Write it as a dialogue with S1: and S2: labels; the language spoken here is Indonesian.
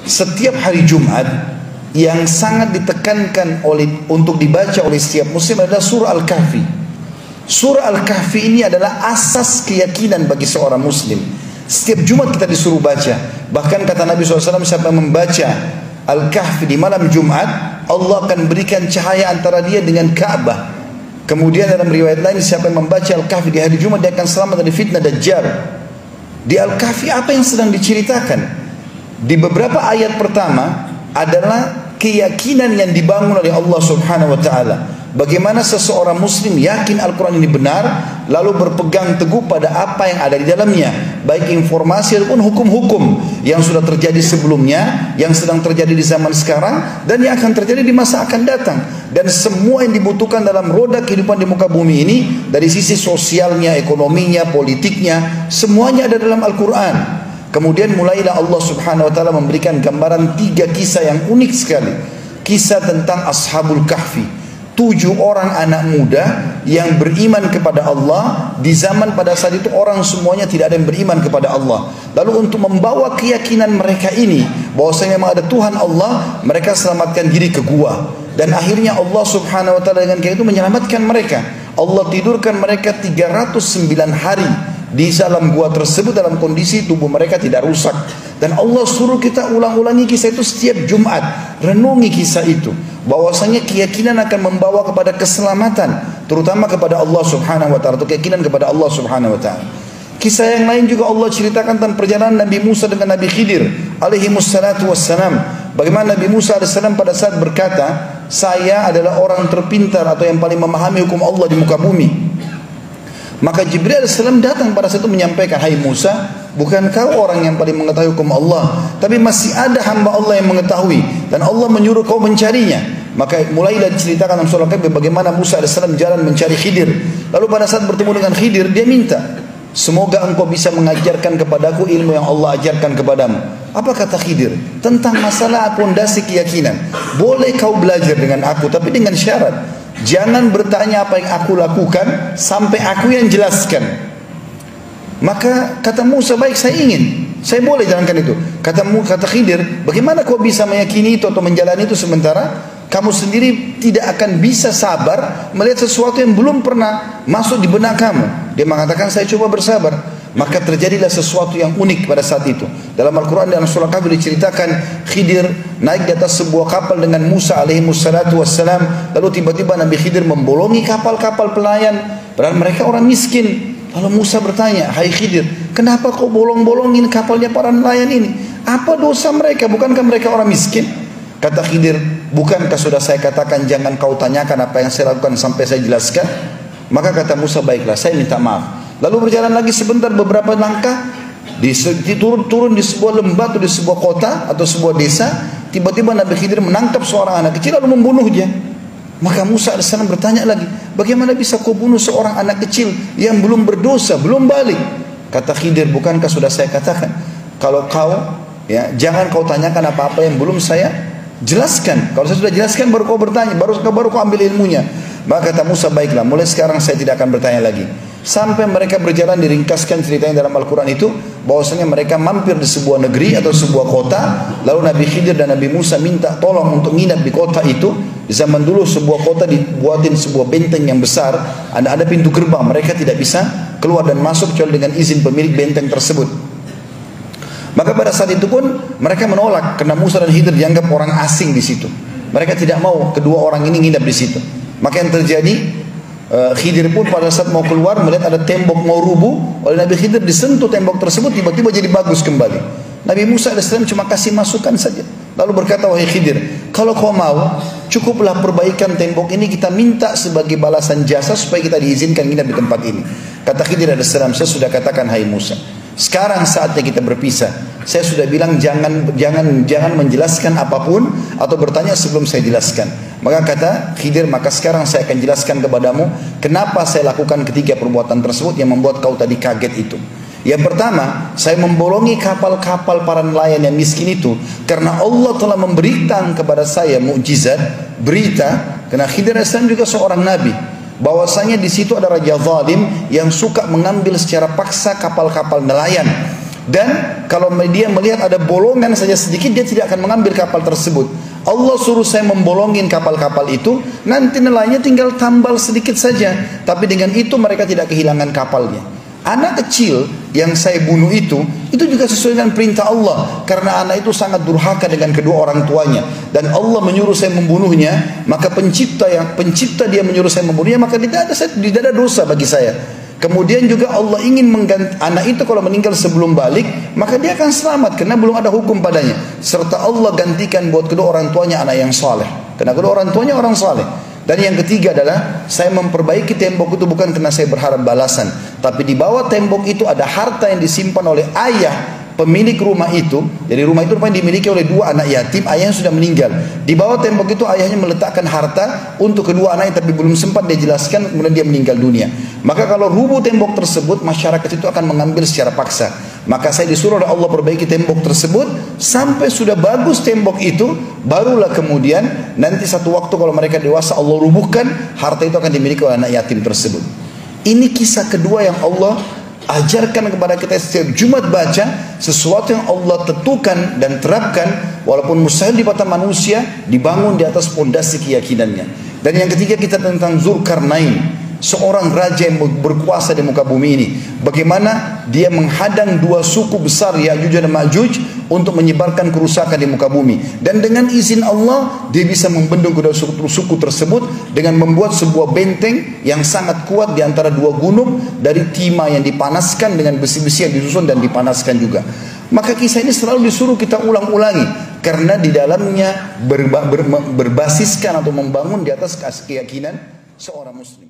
S1: setiap hari Jumat yang sangat ditekankan untuk dibaca oleh setiap muslim adalah surah Al-Kahfi. Surah Al-Kahfi ini adalah asas keyakinan bagi seorang muslim. Setiap Jumat kita disuruh baca. Bahkan kata Nabi SAW, siapa yang membaca Al-Kahfi di malam Jumat, Allah akan berikan cahaya antara dia dengan Ka'bah. Kemudian dalam riwayat lain, siapa yang membaca Al-Kahfi di hari Jumat, dia akan selamat dari fitnah Dajjal. Di Al-Kahfi apa yang sedang diceritakan? Di beberapa ayat pertama adalah keyakinan yang dibangun oleh Allah Subhanahu wa taala. Bagaimana seseorang muslim yakin Al-Quran ini benar, lalu berpegang teguh pada apa yang ada di dalamnya, baik informasi ataupun hukum-hukum yang sudah terjadi sebelumnya, yang sedang terjadi di zaman sekarang, dan yang akan terjadi di masa akan datang. Dan semua yang dibutuhkan dalam roda kehidupan di muka bumi ini, dari sisi sosialnya, ekonominya, politiknya, semuanya ada dalam Al-Quran. Kemudian mulailah Allah Subhanahu wa taala memberikan gambaran 3 kisah yang unik sekali. Kisah tentang Ashabul Kahfi, 7 orang anak muda yang beriman kepada Allah. Di zaman pada saat itu orang semuanya tidak ada yang beriman kepada Allah. Lalu untuk membawa keyakinan mereka ini bahwasanya memang ada Tuhan Allah, mereka selamatkan diri ke gua. Dan akhirnya Allah Subhanahu wa taala dengan kayak itu menyelamatkan mereka. Allah tidurkan mereka 309 hari di dalam gua tersebut dalam kondisi tubuh mereka tidak rusak. Dan Allah suruh kita ulang-ulangi kisah itu setiap Jumat. Renungi kisah itu, bahwasanya keyakinan akan membawa kepada keselamatan, terutama kepada Allah Subhanahu wa taala, atau keyakinan kepada Allah Subhanahu wa taala. Kisah yang lain juga Allah ceritakan tentang perjalanan Nabi Musa dengan Nabi Khidir alaihi wassalatu wassalam. Bagaimana Nabi Musa alaihissalam pada saat berkata, saya adalah orang terpintar atau yang paling memahami hukum Allah di muka bumi. Maka Jibril alaihissalam datang pada saat itu menyampaikan, hai Musa, bukan kau orang yang paling mengetahui hukum Allah, tapi masih ada hamba Allah yang mengetahui, dan Allah menyuruh kau mencarinya. Maka mulailah diceritakan dalam surah Kahfi bagaimana Musa alaihissalam jalan mencari Khidir. Lalu pada saat bertemu dengan Khidir, dia minta, semoga engkau bisa mengajarkan kepadaku ilmu yang Allah ajarkan kepadamu. Apa kata Khidir? Tentang masalah pondasi keyakinan. Boleh kau belajar dengan aku, tapi dengan syarat, jangan bertanya apa yang aku lakukan sampai aku yang jelaskan. Maka kata Musa, baik, saya ingin, saya boleh jalankan itu. Kata Khidir, bagaimana kau bisa meyakini itu atau menjalani itu sementara kamu sendiri tidak akan bisa sabar melihat sesuatu yang belum pernah masuk di benak kamu. Dia mengatakan, saya coba bersabar. Maka terjadilah sesuatu yang unik pada saat itu. Dalam Al-Quran dan surah Kahfi diceritakan, Khidir naik di atas sebuah kapal dengan Musa alaihi wassalatu wassalam. Lalu tiba-tiba Nabi Khidir membolongi kapal-kapal pelayan, padahal mereka orang miskin. Lalu Musa bertanya, hai Khidir, kenapa kau bolong-bolongin kapalnya para nelayan ini? Apa dosa mereka? Bukankah mereka orang miskin? Kata Khidir, bukankah sudah saya katakan jangan kau tanyakan apa yang saya lakukan sampai saya jelaskan? Maka kata Musa, baiklah, saya minta maaf. Lalu berjalan lagi sebentar, beberapa langkah, turun di sebuah lembah atau di sebuah kota atau sebuah desa. Tiba-tiba Nabi Khidir menangkap seorang anak kecil lalu membunuhnya. Maka Musa AS bertanya lagi, bagaimana bisa kau bunuh seorang anak kecil yang belum berdosa, belum balik? Kata Khidir, bukankah sudah saya katakan, kalau kau jangan kau tanyakan apa-apa yang belum saya jelaskan. Kalau saya sudah jelaskan baru kau bertanya, baru kau ambil ilmunya. Maka kata Musa, baiklah, mulai sekarang saya tidak akan bertanya lagi. Sampai mereka berjalan, diringkaskan ceritanya dalam Al-Quran itu, bahwasanya mereka mampir di sebuah negeri atau sebuah kota. Lalu Nabi Khidir dan Nabi Musa minta tolong untuk nginap di kota itu. Di zaman dulu sebuah kota dibuatin sebuah benteng yang besar, ada pintu gerbang, mereka tidak bisa keluar dan masuk kecuali dengan izin pemilik benteng tersebut. Maka pada saat itu pun mereka menolak, karena Musa dan Khidir dianggap orang asing di situ. Mereka tidak mau kedua orang ini nginap di situ. Maka yang terjadi, Khidir pun pada saat mau keluar melihat ada tembok mau rubuh, oleh Nabi Khidir disentuh tembok tersebut, tiba-tiba jadi bagus kembali. Nabi Musa AS cuma kasih masukan saja, lalu berkata, wahai Khidir, kalau kau mau, cukuplah perbaikan tembok ini, kita minta sebagai balasan jasa supaya kita diizinkan nginap di tempat ini. Kata Khidir AS, saya sudah katakan, hai Musa, sekarang saatnya kita berpisah. Saya sudah bilang jangan menjelaskan apapun atau bertanya sebelum saya jelaskan. Maka kata Khidir, maka sekarang saya akan jelaskan kepadamu kenapa saya lakukan ketiga perbuatan tersebut yang membuat kau tadi kaget itu. Yang pertama, saya membolongi kapal-kapal para nelayan yang miskin itu karena Allah telah memberikan kepada saya mukjizat, berita, karena Khidir AS juga seorang nabi, bahwasanya di situ ada raja zalim yang suka mengambil secara paksa kapal-kapal nelayan. Dan kalau dia melihat ada bolongan saja sedikit, dia tidak akan mengambil kapal tersebut. Allah suruh saya membolongin kapal-kapal itu, nanti nelayannya tinggal tambal sedikit saja, tapi dengan itu mereka tidak kehilangan kapalnya. Anak kecil yang saya bunuh itu juga sesuai dengan perintah Allah, karena anak itu sangat durhaka dengan kedua orang tuanya, dan Allah menyuruh saya membunuhnya. Maka pencipta dia menyuruh saya membunuhnya, maka tidak ada dosa bagi saya. Kemudian juga Allah ingin mengganti anak itu, kalau meninggal sebelum balik, maka dia akan selamat karena belum ada hukum padanya. Serta Allah gantikan buat kedua orang tuanya anak yang saleh, karena kedua orang tuanya orang saleh. Dan yang ketiga adalah saya memperbaiki tembok itu bukan karena saya berharap balasan, tapi di bawah tembok itu ada harta yang disimpan oleh ayah pemilik rumah itu. Jadi rumah itu rupanya dimiliki oleh dua anak yatim, ayahnya sudah meninggal. Di bawah tembok itu ayahnya meletakkan harta untuk kedua anaknya, tapi belum sempat dia jelaskan, kemudian dia meninggal dunia. Maka kalau rubuh tembok tersebut, masyarakat itu akan mengambil secara paksa. Maka saya disuruh oleh Allah perbaiki tembok tersebut sampai sudah bagus tembok itu, barulah kemudian nanti satu waktu kalau mereka dewasa Allah rubuhkan, harta itu akan dimiliki oleh anak yatim tersebut. Ini kisah kedua yang Allah ajarkan kepada kita setiap Jumat baca, sesuatu yang Allah tentukan dan terapkan walaupun mustahil di mata manusia, dibangun di atas pondasi keyakinannya. Dan yang ketiga kita tentang Zulkarnain, seorang raja yang berkuasa di muka bumi ini. Bagaimana dia menghadang dua suku besar Ya'juj dan Ma'juj untuk menyebarkan kerusakan di muka bumi. Dan dengan izin Allah dia bisa membendung kedua suku tersebut dengan membuat sebuah benteng yang sangat kuat di antara dua gunung dari timah yang dipanaskan dengan besi-besi yang disusun dan dipanaskan juga. Maka kisah ini selalu disuruh kita ulang-ulangi karena di dalamnya berbasiskan atau membangun di atas keyakinan seorang muslim.